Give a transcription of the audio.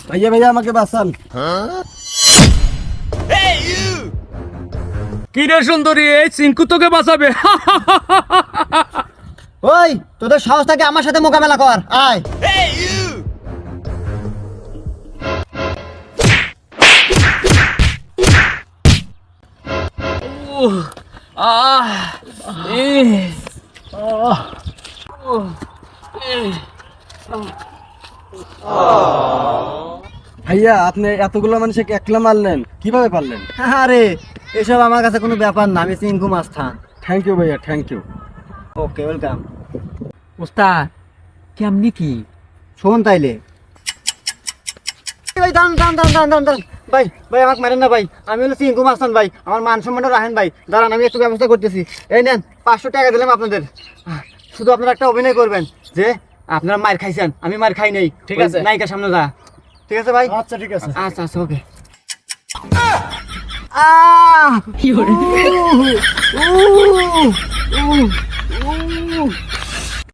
ভাইয়া ভাইয়া আমাকে বাঁচান। কি রে সুন্দরী, এই চিঙ্কু তোকে বাঁচাবে? ওই তোদের সাহস থাকে আমার সাথে মোকাবেলা কর, আয়। ভাইয়া আপনি এতগুলো মানুষকে একলা মারলেন, কিভাবে পারলেন? আরে এসব আমার কাছে কোনো ব্যাপার না, আমি চিঙ্কু মাস্তান। থ্যাংক ইউ ভাইয়া, থ্যাংক ইউ। Okay, welcome. ওস্তাদ কেমনি কি? শোন তাইলে, ভাই দাঁড়ান দাঁড়ান দাঁড়ান দাঁড়ান দাঁড়ান ভাই, ভাই আমাকে মারেন না ভাই, আমি হলো চিঙ্কু মাস্তান ভাই, আমার মান সম্মানটা রাখেন ভাই। দাঁড়ান আমি একটু ব্যবস্থা করতেছি। এই নেন 500 টাকা দিলাম আপনাদের, শুধু আপনারা একটা অভিনয় করবেন যে আপনারা মার খাইছেন, আমি মার খাই নাই। ঠিক আছে। নায়িকার সামনে যা, ঠিক আছে ভাই? আচ্ছা ঠিক আছে। আচ্ছা আচ্ছা, ওকে।